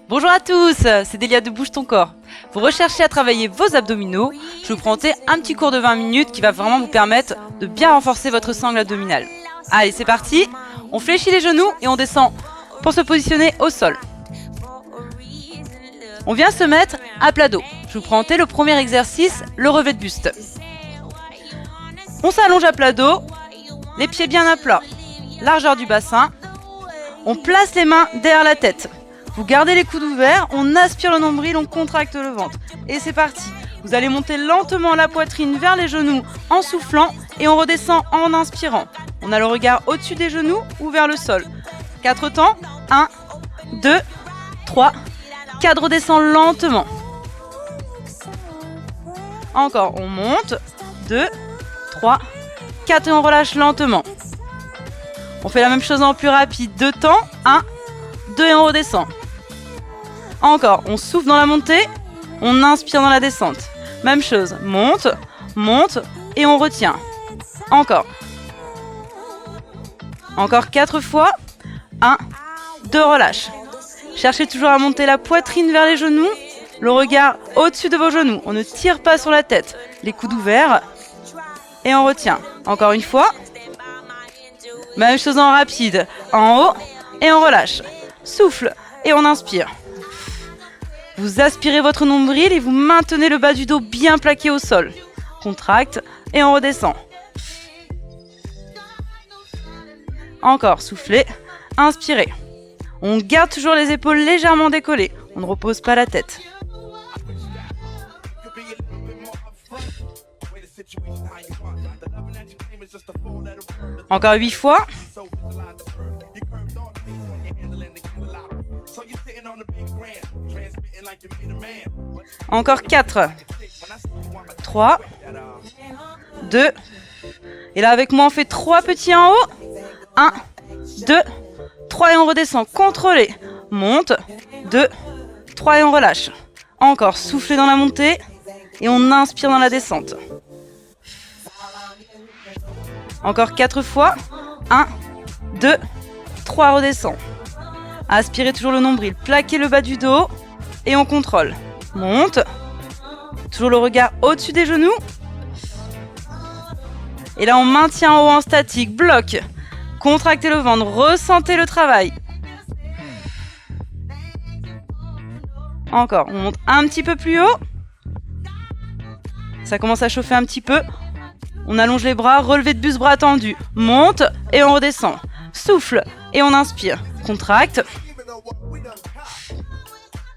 Bonjour à tous, c'est Delia de Bouge ton corps. Vous recherchez à travailler vos abdominaux, je vais vous présenter un petit cours de 20 minutes qui va vraiment vous permettre de bien renforcer votre sangle abdominale. Allez, c'est parti, on fléchit les genoux et on descend pour se positionner au sol. On vient se mettre à plat dos. Je vais vous présenter le premier exercice, le relevé de buste. On s'allonge à plat dos, les pieds bien à plat, largeur du bassin. On place les mains derrière la tête. Vous gardez les coudes ouverts, on aspire le nombril, on contracte le ventre. Et c'est parti. Vous allez monter lentement la poitrine vers les genoux en soufflant et on redescend en inspirant. On a le regard au-dessus des genoux ou vers le sol. 4 temps. 1, 2, 3, 4. Redescend lentement. Encore, on monte. 2, 3, 4 et on relâche lentement. On fait la même chose en plus rapide. 2 temps. 1, 2 et on redescend. Encore, on souffle dans la montée, on inspire dans la descente. Même chose, monte, monte et on retient. Encore. Encore 4 fois. 1, 2, relâche. Cherchez toujours à monter la poitrine vers les genoux, le regard au-dessus de vos genoux. On ne tire pas sur la tête. Les coudes ouverts et on retient. Encore une fois. Même chose en rapide. En haut et on relâche. Souffle et on inspire. Vous aspirez votre nombril et vous maintenez le bas du dos bien plaqué au sol. Contracte et on redescend. Encore, soufflez, inspirez. On garde toujours les épaules légèrement décollées. On ne repose pas la tête. Encore 8 fois. Encore 4, 3, 2, et là avec moi on fait 3 petits en haut, 1, 2, 3 et on redescend, contrôlez, monte, 2, 3 et on relâche, encore soufflez dans la montée et on inspire dans la descente, encore 4 fois, 1, 2, 3, redescend, aspirez toujours le nombril, plaquez le bas du dos et on contrôle. Monte. Toujours le regard au-dessus des genoux. Et là, on maintient en haut en statique. Bloc. Contractez le ventre. Ressentez le travail. Encore. On monte un petit peu plus haut. Ça commence à chauffer un petit peu. On allonge les bras. Relevé de buste, bras tendus. Monte et on redescend. Souffle et on inspire. Contracte.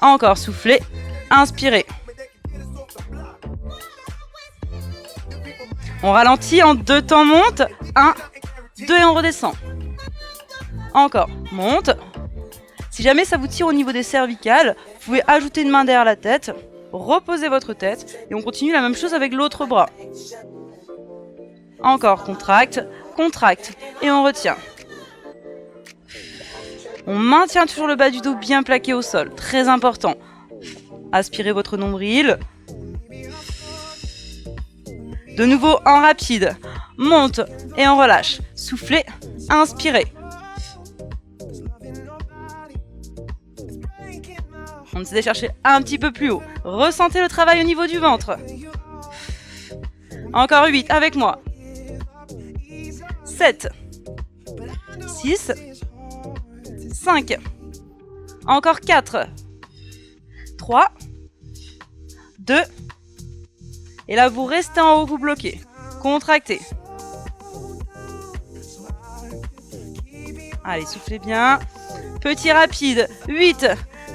Encore. Soufflez. Inspirez. On ralentit en 2 temps, monte. 1, 2 et on redescend. Encore, monte. Si jamais ça vous tire au niveau des cervicales, vous pouvez ajouter une main derrière la tête, reposez votre tête et on continue la même chose avec l'autre bras. Encore, contracte, contracte et on retient. On maintient toujours le bas du dos bien plaqué au sol, très important. Aspirez votre nombril. De nouveau en rapide. Monte et on relâche. Soufflez, inspirez. On essaie de chercher un petit peu plus haut. Ressentez le travail au niveau du ventre. Encore 8 avec moi. 7. 6. 5. Encore 4. 3, 2, et là vous restez en haut, vous bloquez, contractez. Allez, soufflez bien. Petit rapide, 8,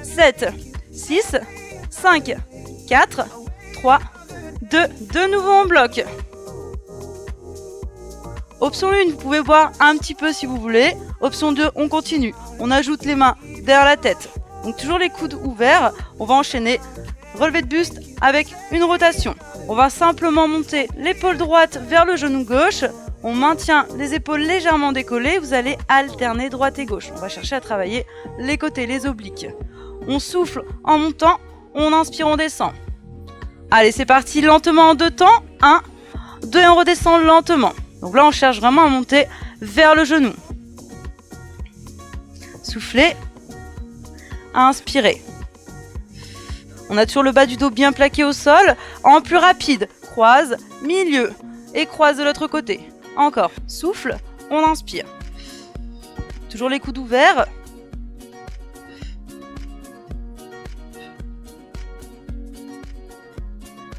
7, 6, 5, 4, 3, 2, de nouveau on bloque. Option 1, vous pouvez voir un petit peu si vous voulez. Option 2, on continue. On ajoute les mains derrière la tête. Donc toujours les coudes ouverts, on va enchaîner relevé de buste avec une rotation. On va simplement monter l'épaule droite vers le genou gauche. On maintient les épaules légèrement décollées. Vous allez alterner droite et gauche. On va chercher à travailler les côtés, les obliques. On souffle en montant, on inspire, on descend. Allez, c'est parti, lentement en 2 temps. 1, 2 et on redescend lentement. Donc là, on cherche vraiment à monter vers le genou. Soufflez. Inspirez. On a toujours le bas du dos bien plaqué au sol. En plus rapide, croise, milieu et croise de l'autre côté. Encore, souffle, on inspire. Toujours les coudes ouverts.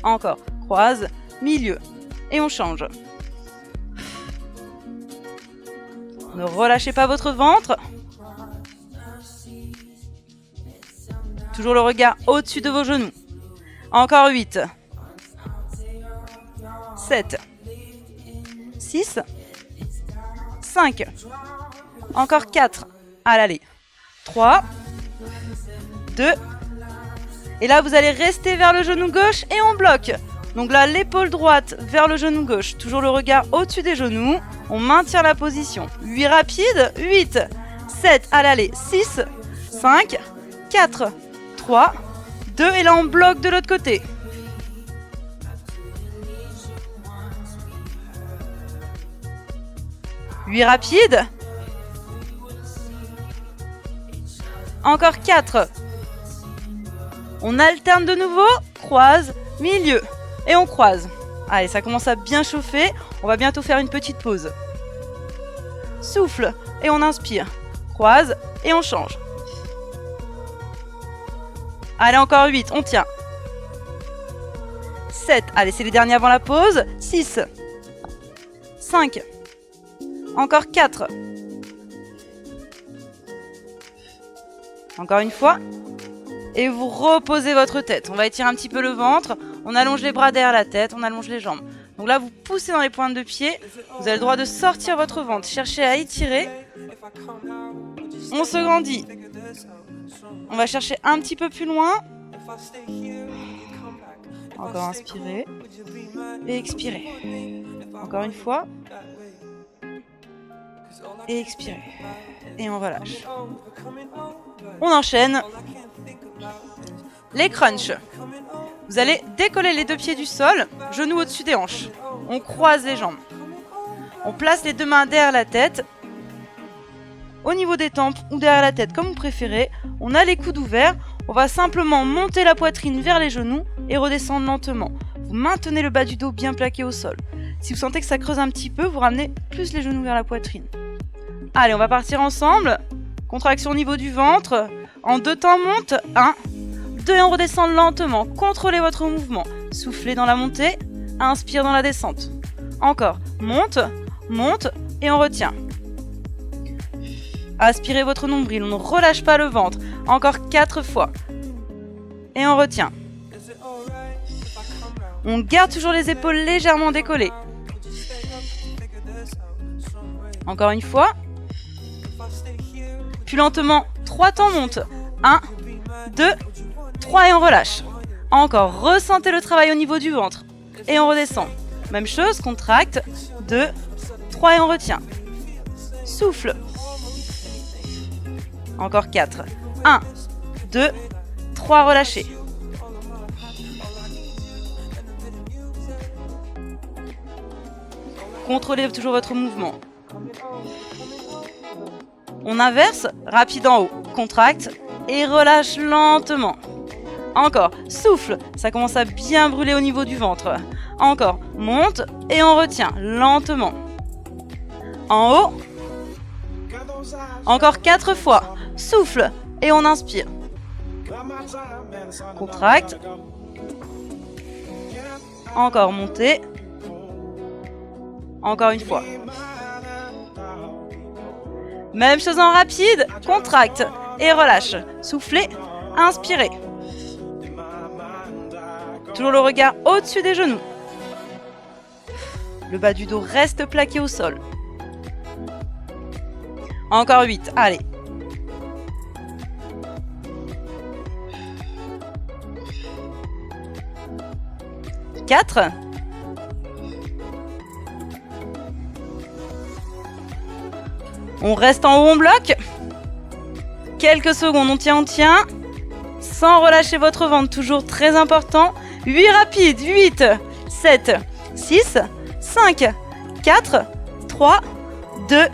Encore, croise, milieu et on change. Ne relâchez pas votre ventre. Toujours le regard au-dessus de vos genoux. Encore 8. 7. 6. 5. Encore 4. Allez. 3. 2. Et là, vous allez rester vers le genou gauche et on bloque. Donc là, l'épaule droite vers le genou gauche. Toujours le regard au-dessus des genoux. On maintient la position. 8 rapides. 8. 7. Allez. 6. 5. 4. 3. 2. Et là, on bloque de l'autre côté. Huit rapides. Encore 4. On alterne de nouveau, croise, milieu, et on croise. Allez, ça commence à bien chauffer, on va bientôt faire une petite pause. Souffle, et on inspire. Croise, et on change. Allez, encore 8, on tient. 7, allez, c'est les derniers avant la pause. 6, 5, encore 4. Encore une fois. Et vous reposez votre tête. On va étirer un petit peu le ventre. On allonge les bras derrière la tête. On allonge les jambes. Donc là, vous poussez dans les pointes de pied. Vous avez le droit de sortir votre ventre. Cherchez à étirer. On se grandit. On va chercher un petit peu plus loin. Encore inspirer. Et expirer. Encore une fois. Et expirer. Et on relâche. On enchaîne. Les crunchs. Vous allez décoller les deux pieds du sol, genoux au-dessus des hanches. On croise les jambes. On place les deux mains derrière la tête, au niveau des tempes ou derrière la tête, comme vous préférez. On a les coudes ouverts. On va simplement monter la poitrine vers les genoux et redescendre lentement. Vous maintenez le bas du dos bien plaqué au sol. Si vous sentez que ça creuse un petit peu, vous ramenez plus les genoux vers la poitrine. Allez, on va partir ensemble. Contraction au niveau du ventre. En 2 temps, monte. 1, 2 et on redescend lentement. Contrôlez votre mouvement. Soufflez dans la montée. Inspire dans la descente. Encore. Monte, monte et on retient. Aspirez votre nombril. On ne relâche pas le ventre. Encore 4 fois. Et on retient. On garde toujours les épaules légèrement décollées. Encore une fois. Puis lentement, 3 temps monte. 1, 2, 3 et on relâche. Encore, ressentez le travail au niveau du ventre. Et on redescend. Même chose, contracte. 2, 3 et on retient. Souffle. Encore 4. 1, 2, 3, relâchez. Contrôlez toujours votre mouvement. On inverse, rapide en haut, contracte et relâche lentement. Encore, souffle, ça commence à bien brûler au niveau du ventre. Encore, monte et on retient lentement. En haut, encore 4 fois, souffle et on inspire. Contracte. Encore, montez. Encore une fois. Même chose en rapide, contracte et relâche. Soufflez, inspirez. Toujours le regard au-dessus des genoux. Le bas du dos reste plaqué au sol. Encore 8, allez. Quatre. On reste en haut, on bloque. Quelques secondes, on tient. Sans relâcher votre ventre, toujours très important. 8 rapides. 8, 7, 6, 5, 4, 3, 2,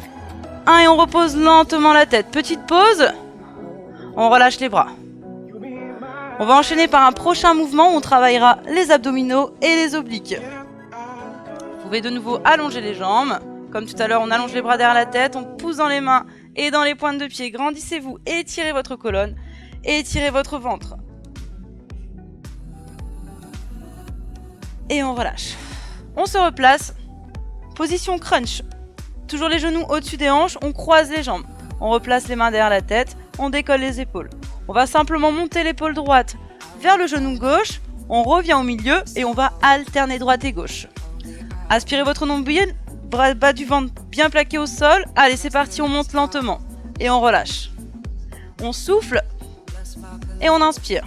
1. Et on repose lentement la tête. Petite pause. On relâche les bras. On va enchaîner par un prochain mouvement où on travaillera les abdominaux et les obliques. Vous pouvez de nouveau allonger les jambes. Comme tout à l'heure, on allonge les bras derrière la tête, on pousse dans les mains et dans les pointes de pied. Grandissez-vous, étirez votre colonne, étirez votre ventre. Et on relâche. On se replace. Position crunch. Toujours les genoux au-dessus des hanches, on croise les jambes. On replace les mains derrière la tête, on décolle les épaules. On va simplement monter l'épaule droite vers le genou gauche. On revient au milieu et on va alterner droite et gauche. Aspirez votre nombril. Bas du ventre bien plaqué au sol. Allez, c'est parti, on monte lentement. Et on relâche. On souffle. Et on inspire.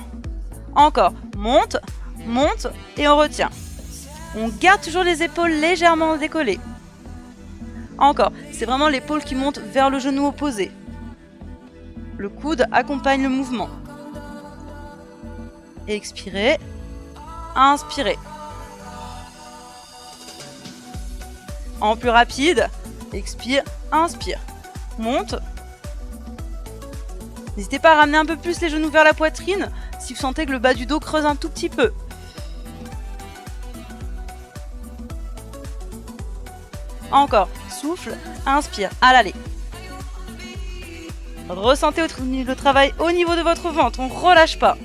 Encore. Monte, monte et on retient. On garde toujours les épaules légèrement décollées. Encore. C'est vraiment l'épaule qui monte vers le genou opposé. Le coude accompagne le mouvement. Expirez. Inspirez. En plus rapide, expire, inspire, monte. N'hésitez pas à ramener un peu plus les genoux vers la poitrine si vous sentez que le bas du dos creuse un tout petit peu. Encore, souffle, inspire, à l'aller. Ressentez le travail au niveau de votre ventre, on ne relâche pas.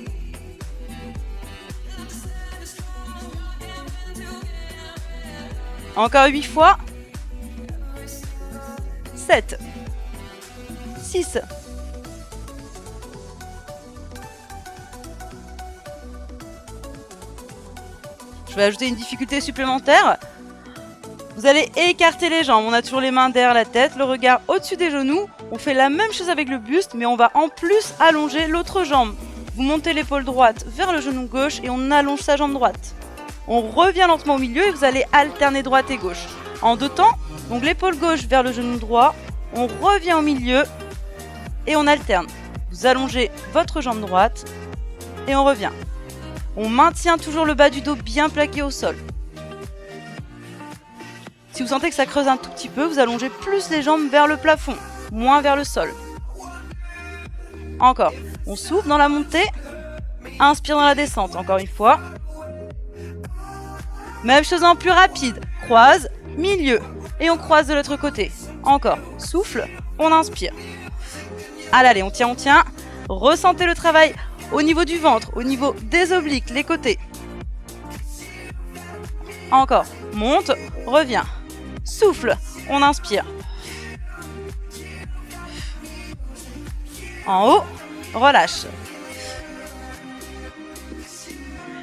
Encore 8 fois. 7. 6. Je vais ajouter une difficulté supplémentaire. Vous allez écarter les jambes. On a toujours les mains derrière la tête, le regard au-dessus des genoux. On fait la même chose avec le buste, mais on va en plus allonger l'autre jambe. Vous montez l'épaule droite vers le genou gauche et on allonge sa jambe droite. On revient lentement au milieu et vous allez alterner droite et gauche. En deux temps, donc l'épaule gauche vers le genou droit, on revient au milieu et on alterne. Vous allongez votre jambe droite et on revient. On maintient toujours le bas du dos bien plaqué au sol. Si vous sentez que ça creuse un tout petit peu, vous allongez plus les jambes vers le plafond, moins vers le sol. Encore. On souffle dans la montée, inspire dans la descente. Encore une fois. Même chose en plus rapide. Croise, milieu. Et on croise de l'autre côté. Encore. Souffle, on inspire. Allez, on tient, on tient. Ressentez le travail au niveau du ventre, au niveau des obliques, les côtés. Encore. Monte, revient. Souffle, on inspire. En haut, relâche.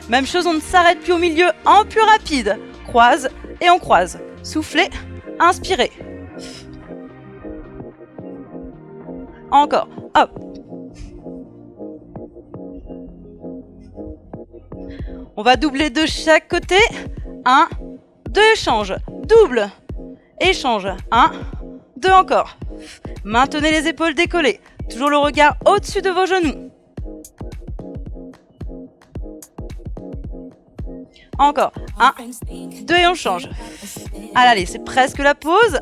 Même chose, on ne s'arrête plus au milieu, en plus rapide. Croise et on croise. Soufflez, inspirez. Encore, hop. On va doubler de chaque côté. 1, 2, échange. Double. Échange. 1, 2 encore. Maintenez les épaules décollées. Toujours le regard au-dessus de vos genoux. Encore. 1, 2 et on change. Allez, c'est presque la pause.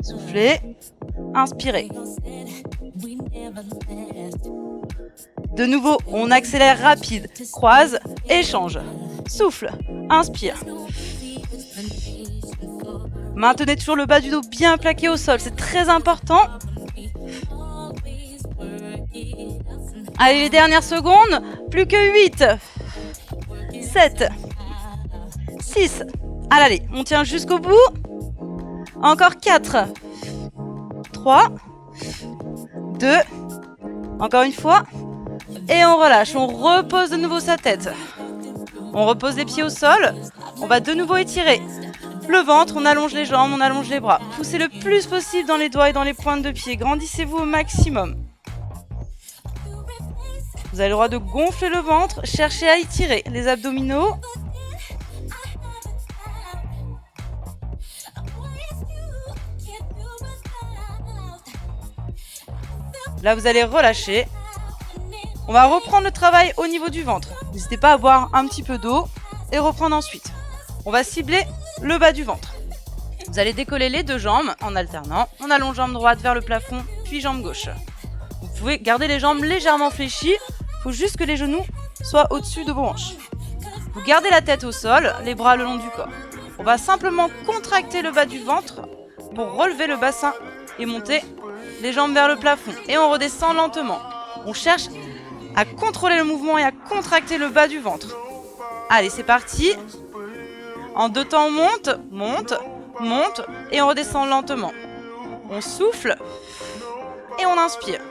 Soufflez. Inspirez. De nouveau, on accélère rapide. Croise, échange. Souffle. Inspire. Maintenez toujours le bas du dos bien plaqué au sol. C'est très important. Allez, les dernières secondes. Plus que 8. 7. 6. Allez, on tient jusqu'au bout. Encore 4. 3. 2. Encore une fois. Et on relâche. On repose de nouveau sa tête. On repose les pieds au sol. On va de nouveau étirer le ventre. On allonge les jambes, on allonge les bras. Poussez le plus possible dans les doigts et dans les pointes de pied. Grandissez-vous au maximum. Vous avez le droit de gonfler le ventre. Cherchez à étirer les abdominaux. Là, vous allez relâcher. On va reprendre le travail au niveau du ventre. N'hésitez pas à boire un petit peu d'eau et reprendre ensuite. On va cibler le bas du ventre. Vous allez décoller les deux jambes en alternant. On allonge jambe droite vers le plafond, puis jambe gauche. Vous pouvez garder les jambes légèrement fléchies. Il faut juste que les genoux soient au-dessus de vos hanches. Vous gardez la tête au sol, les bras le long du corps. On va simplement contracter le bas du ventre pour relever le bassin et monter les jambes vers le plafond. Et on redescend lentement. On cherche à contrôler le mouvement et à contracter le bas du ventre. Allez, c'est parti. En 2 temps, on monte, monte, monte et on redescend lentement. On souffle et on inspire.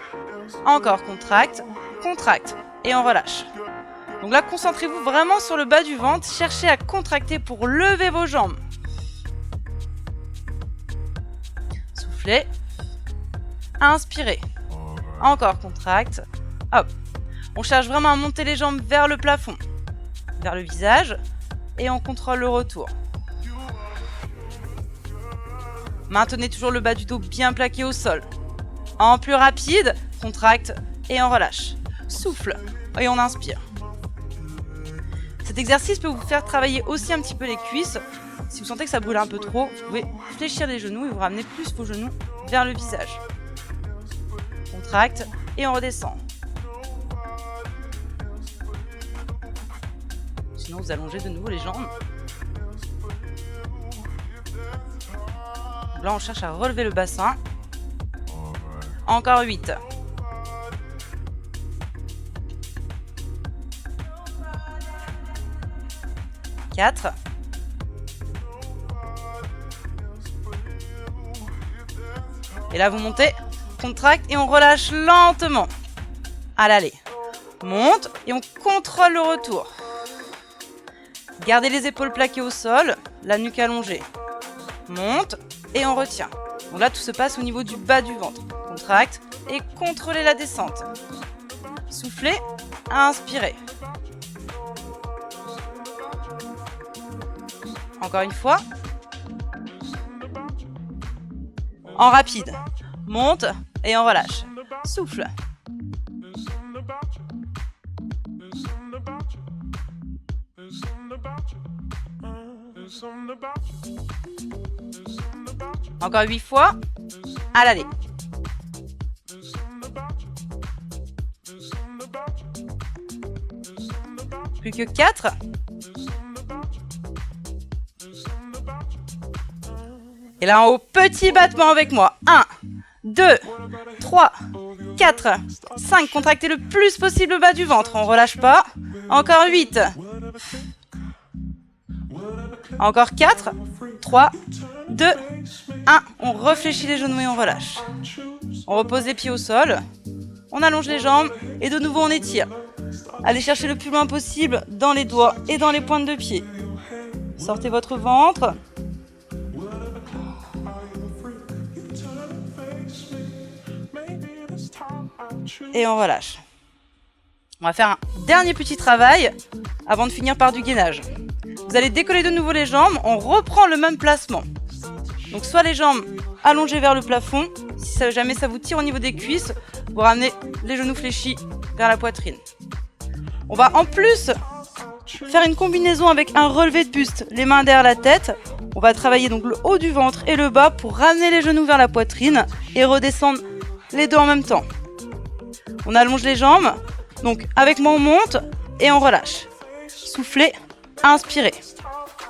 Encore, contracte, contracte et on relâche. Donc là, concentrez-vous vraiment sur le bas du ventre. Cherchez à contracter pour lever vos jambes. Soufflez. Inspirez. Encore, contracte. Hop. On cherche vraiment à monter les jambes vers le plafond, vers le visage, et on contrôle le retour. Maintenez toujours le bas du dos bien plaqué au sol. En plus rapide, contracte et on relâche. Souffle et on inspire. Cet exercice peut vous faire travailler aussi un petit peu les cuisses. Si vous sentez que ça brûle un peu trop, vous pouvez fléchir les genoux et vous ramener plus vos genoux vers le visage. Contracte et on redescend. Sinon, vous allongez de nouveau les jambes. Donc là, on cherche à relever le bassin. Encore 8. 4. Et là, vous montez, contracte et on relâche lentement. Allez, monte et on contrôle le retour. Gardez les épaules plaquées au sol, la nuque allongée. Monte et on retient. Donc là, tout se passe au niveau du bas du ventre. Contracte et contrôlez la descente. Soufflez, inspirez. Encore une fois. En rapide. Monte et on relâche. Souffle. Encore 8 fois. À l'aller. Plus que 4. Et là en haut, petit battement avec moi. 1, 2, 3, 4, 5. Contractez le plus possible le bas du ventre. On ne relâche pas. Encore 8. Encore 4, 3, 2, 1. On réfléchit les genoux et on relâche. On repose les pieds au sol. On allonge les jambes et de nouveau on étire. Allez chercher le plus loin possible dans les doigts et dans les pointes de pied. Sortez votre ventre. Et on relâche. On va faire un dernier petit travail avant de finir par du gainage. Vous allez décoller de nouveau les jambes. On reprend le même placement. Donc soit les jambes allongées vers le plafond. Si jamais ça vous tire au niveau des cuisses, vous ramenez les genoux fléchis vers la poitrine. On va en plus faire une combinaison avec un relevé de buste. Les mains derrière la tête. On va travailler donc le haut du ventre et le bas pour ramener les genoux vers la poitrine et redescendre les deux en même temps. On allonge les jambes. Donc avec moi on monte et on relâche. Soufflez, inspirez.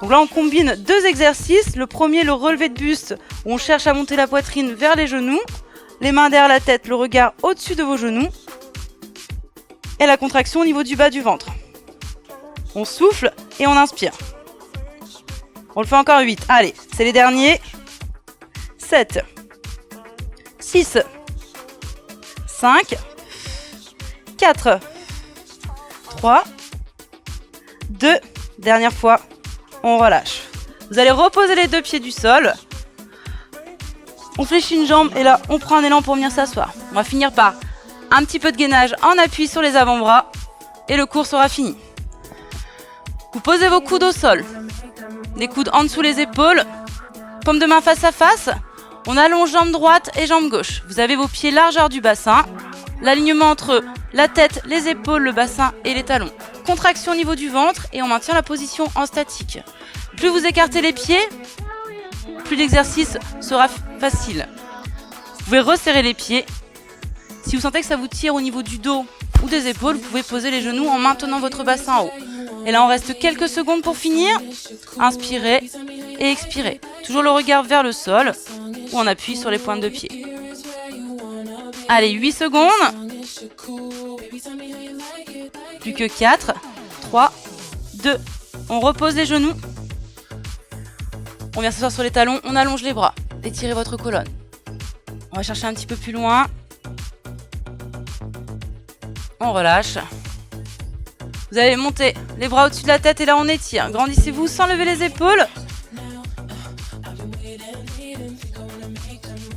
Donc là on combine deux exercices. Le premier, le relevé de buste, où on cherche à monter la poitrine vers les genoux. Les mains derrière la tête, le regard au-dessus de vos genoux. Et la contraction au niveau du bas du ventre. On souffle et on inspire. On le fait encore 8. Allez, c'est les derniers. 7, 6, 5, 4, 3, 2, dernière fois, on relâche. Vous allez reposer les deux pieds du sol. On fléchit une jambe et là, on prend un élan pour venir s'asseoir. On va finir par un petit peu de gainage en appui sur les avant-bras et le cours sera fini. Vous posez vos coudes au sol. Les coudes en dessous les épaules. Paume de main face à face. On allonge jambe droite et jambe gauche. Vous avez vos pieds largeur du bassin. L'alignement entre la tête, les épaules, le bassin et les talons. Contraction au niveau du ventre et on maintient la position en statique. Plus vous écartez les pieds, plus l'exercice sera facile. Vous pouvez resserrer les pieds. Si vous sentez que ça vous tire au niveau du dos ou des épaules, vous pouvez poser les genoux en maintenant votre bassin haut. Et là, on reste quelques secondes pour finir. Inspirez et expirez. Toujours le regard vers le sol ou on appuie sur les pointes de pied. Allez, 8 secondes. Plus que 4, 3, 2. On repose les genoux. On vient s'asseoir sur les talons, on allonge les bras. Étirez votre colonne. On va chercher un petit peu plus loin. On relâche. Vous allez monter les bras au-dessus de la tête et là on étire. Grandissez-vous sans lever les épaules.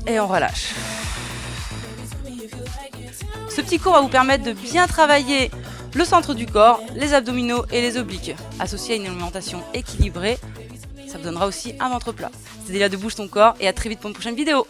Et on relâche. Ce petit cours va vous permettre de bien travailler le centre du corps, les abdominaux et les obliques. Associé à une alimentation équilibrée, ça vous donnera aussi un ventre plat. C'était Léa de Bouge ton corps et à très vite pour une prochaine vidéo.